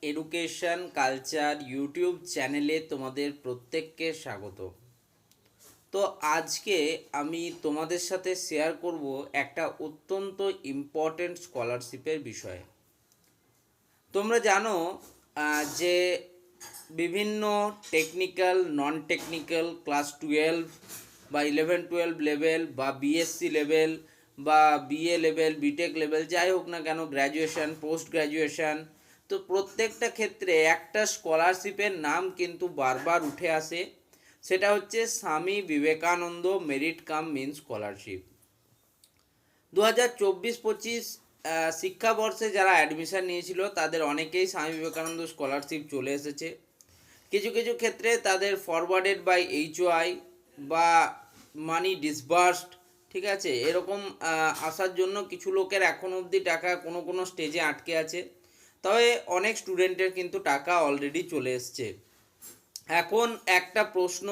Education culture YouTube চ্যানেলে তোমাদের প্রত্যেককে স্বাগত। তো আজকে আমি তোমাদের সাথে শেয়ার করব একটা অত্যন্ত ইম্পর্ট্যান্ট স্কলারশিপের বিষয়ে। তোমরা জানো যে বিভিন্ন টেকনিক্যাল নন টেকনিক্যাল ক্লাস 12 বা 11-12 লেভেল বা বিএসসি লেভেল বা বিএ লেভেল বিটেক লেভেল যাই হোক না কেন, গ্র্যাজুয়েশন পোস্ট গ্র্যাজুয়েশন, তো প্রত্যেকটা ক্ষেত্রে একটা স্কলারশিপের নাম কিন্তু বারবার উঠে আসে। সেটা হচ্ছে Swami Vivekananda merit cum means scholarship. 2024-25 শিক্ষাবর্ষে যারা অ্যাডমিশান নিয়েছিল তাদের অনেকেই স্বামী বিবেকানন্দ স্কলারশিপ চলে এসেছে। কিছু কিছু ক্ষেত্রে তাদের ফরওয়ার্ডেড বাই এইচওআই বা মানি ডিসবার্সড, ঠিক আছে, এরকম আসার জন্য কিছু লোকের এখন অবধি টাকা কোনো কোনো স্টেজে আটকে আছে। তবে অনেক স্টুডেন্টের কিন্তু টাকা অলরেডি চলে এসছে। এখন একটা প্রশ্ন,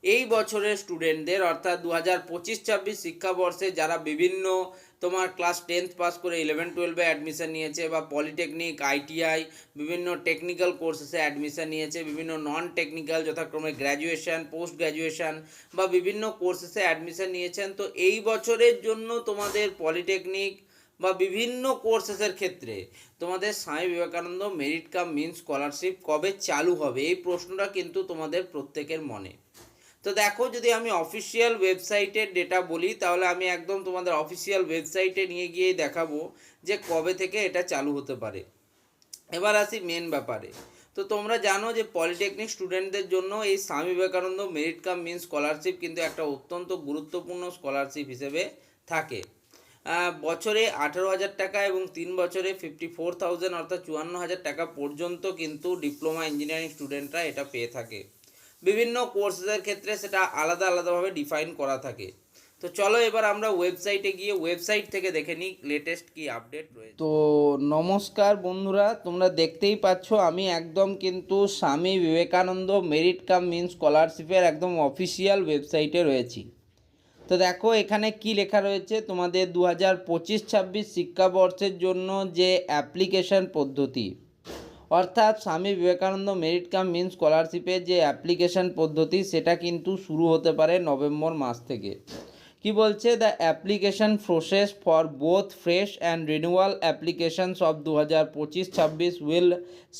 এই বছরের স্টুডেন্টদের অর্থাৎ 2025-26 শিক্ষাবর্ষে যারা বিভিন্ন তোমার ক্লাস 10th পাস করে 11-12-এ অ্যাডমিশান নিয়েছে বা পলিটেকনিক আইটিআই বিভিন্ন টেকনিক্যাল কোর্সেসে অ্যাডমিশান নিয়েছে, বিভিন্ন নন টেকনিক্যাল যথাক্রমে গ্র্যাজুয়েশন পোস্ট গ্র্যাজুয়েশন বা বিভিন্ন কোর্সেসে অ্যাডমিশান নিয়েছেন, তো এই বছরের জন্য তোমাদের পলিটেকনিক বা বিভিন্ন কোর্সেসের ক্ষেত্রে তোমাদের Swami Vivekananda merit cum means scholarship কবে চালু হবে, এই প্রশ্নটা কিন্তু তোমাদের প্রত্যেকের মনে। তো দেখো, যদি আমি অফিসিয়াল ওয়েবসাইটের ডেটা বলি তাহলে আমি একদম তোমাদের অফিসিয়াল ওয়েবসাইটে নিয়ে গিয়েই দেখাবো যে কবে থেকে এটা চালু হতে পারে। এবার আসি মেন ব্যাপারে। তো তোমরা জানো যে পলিটেকনিক স্টুডেন্টদের জন্য এই Swami Vivekananda merit cum means scholarship কিন্তু একটা অত্যন্ত গুরুত্বপূর্ণ স্কলারশিপ হিসেবে থাকে। বছরে 18,000 টাকা এবং 3 বছরে 54,000 অর্থাৎ 54,000 টাকা পর্যন্ত কিন্তু ডিপ্লোমা ইঞ্জিনিয়ারিং স্টুডেন্টরা এটা পেয়ে থাকে। বিভিন্ন কোর্সের ক্ষেত্রে সেটা আলাদা আলাদাভাবে ডিফাইন করা থাকে। তো চলো এবার আমরা ওয়েবসাইটে গিয়ে ওয়েবসাইট থেকে দেখে নিই লেটেস্ট কি আপডেট রয়েছে। তো নমস্কার বন্ধুরা, তোমরা দেখতেই পাচ্ছ আমি একদম কিন্তু স্বামী বিবেকানন্দ মেরিট কাম মিন স্কলারশিপের একদম অফিসিয়াল ওয়েবসাইটে রয়েছি। তো দেখো এখানে কি লেখা রয়েছে, তোমাদের 2025-26 শিক্ষাবর্ষের জন্য যে অ্যাপ্লিকেশন পদ্ধতি, অর্থাৎ স্বামী বিবেকানন্দ মেরিট কাম মিন স্কলারশিপের যে অ্যাপ্লিকেশন পদ্ধতি সেটা কিন্তু শুরু হতে পারে নভেম্বর মাস থেকে। কি বলছে, the application process for both fresh and renewal applications of 2025-26 will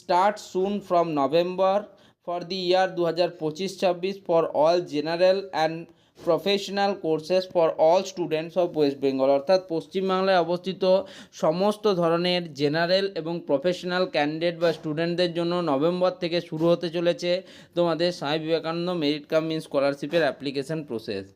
start soon from November for the year 2025-26 for all general and professional courses for all students of West Bengal. অর্থাৎ পশ্চিমবাংলায় অবস্থিত সমস্ত ধরনের জেনারেল এবং professional candidate বা স্টুডেন্টদের জন্য November থেকে শুরু হতে চলেছে তোমাদের স্বামী বিবেকানন্দ মেরিট কাম মিন স্কলারশিপের অ্যাপ্লিকেশন প্রসেস।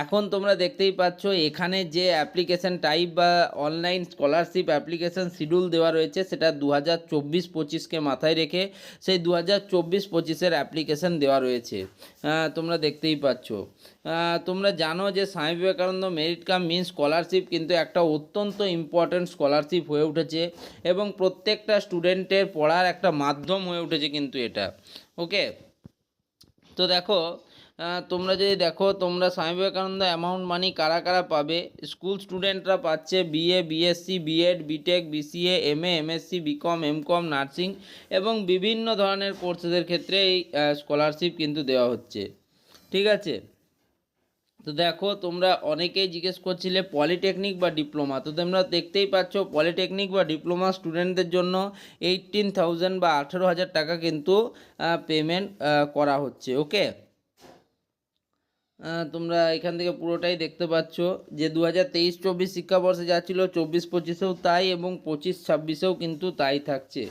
এখন তোমরা দেখতেই পাচ্ছ এখানে যে অ্যাপ্লিকেশন টাইপ বা অনলাইন স্কলারশিপ অ্যাপ্লিকেশন শিডিউল দেওয়া রয়েছে সেটা 2024-25কে মাথায় রেখে সেই 2024-25-এর অ্যাপ্লিকেশন দেওয়া রয়েছে। তোমরা দেখতেই পাচ্ছ। তোমরা জানো যে Swami Vivekananda merit cum means scholarship কিন্তু একটা অত্যন্ত ইম্পর্ট্যান্ট স্কলারশিপ হয়ে উঠেছে এবং প্রত্যেকটা স্টুডেন্টের পড়ার একটা মাধ্যম হয়ে উঠেছে কিন্তু এটা। ওকে, তো দেখো তোমরা যদি দেখো, তোমরা স্বামী বিবেকানন্দ অ্যামাউন্ট মানি কারা কারা পাবে, স্কুল স্টুডেন্টরা পাচ্ছে BA BSc BEd BTech BCA MA MSc BCom MCom nursing এবং বিভিন্ন ধরনের কোর্সেদের ক্ষেত্রে এই স্কলারশিপ কিন্তু দেওয়া হচ্ছে। ঠিক আছে, তো দেখো তোমরা অনেকেই জিজ্ঞেস করছিলে পলিটেকনিক বা ডিপ্লোমা, তো তোমরা দেখতেই পাচ্ছ পলিটেকনিক বা ডিপ্লোমা স্টুডেন্টদের জন্য 18,000 বা 18,000 টাকা কিন্তু পেমেন্ট করা হচ্ছে। ওকে, তোমরা এখান থেকে পুরোটাই দেখতে পাচ্ছ যে 2023-24 শিক্ষাবর্ষে যা ছিল 24-25-এও তাই এবং 25-26-এও কিন্তু তাই থাকছে।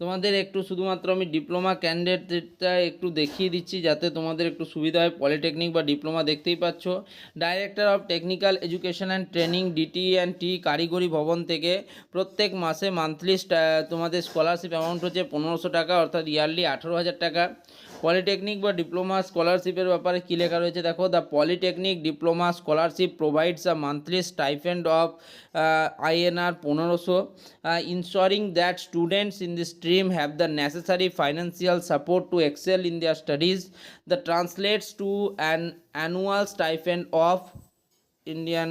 তোমাদের একটু শুধুমাত্র আমি ডিপ্লোমা ক্যান্ডিডেটটা একটু দেখিয়ে দিচ্ছি যাতে তোমাদের একটু সুবিধা হয়। পলিটেকনিক বা ডিপ্লোমা দেখতেই পাচ্ছ, director of technical education and training DTNT কারিগরি ভবন থেকে প্রত্যেক মাসে মান্থলি তোমাদের স্কলারশিপ অ্যামাউন্ট হচ্ছে 1500 টাকা অর্থাৎ ইয়ারলি 18,000 টাকা। পলিটেকনিক বা ডিপ্লোমা স্কলারশিপের ব্যাপারে কী লেখা রয়েছে দেখো, the polytechnic diploma scholarship provides a monthly stipend of INR 1500 ensuring that students in the stream have the necessary financial support to excel in their studies. That translates to an annual stipend of Indian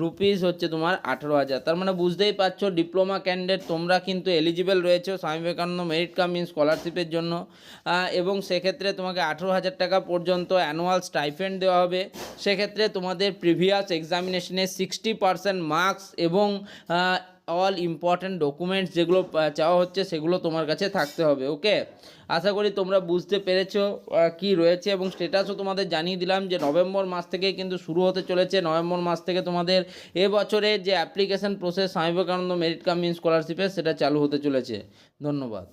rupees হচ্ছে তোমার 18,000। তার মানে বুঝতেই পারছো diploma candidate তোমরা কিন্তু eligible রয়েছে Swami Vivekananda merit come in স্কলারশিপের জন্য, এবং সেক্ষেত্রে তোমাকে 18,000 টাকা পর্যন্ত অ্যানুয়াল স্টাইফেন্ড দেওয়া হবে। সেক্ষেত্রে তোমাদের প্রিভিয়াস এক্সামিনেশনের 60% মার্কস এবং অল ইম্পর্ট্যান্ট ডকুমেন্টস যেগুলো চাওয়া হচ্ছে সেগুলো তোমার কাছে থাকতে হবে। ওকে, আশা করি তোমরা বুঝতে পেরেছো কি রয়েছে, এবং স্ট্যাটাসও তোমাদের জানিয়ে দিলাম যে নভেম্বর মাস থেকে কিন্তু শুরু হতে চলেছে। নভেম্বর মাস থেকে তোমাদের এবছরের যে application process Swami Vivekananda merit come in স্কলারশিপের সেটা চালু হতে চলেছে। ধন্যবাদ।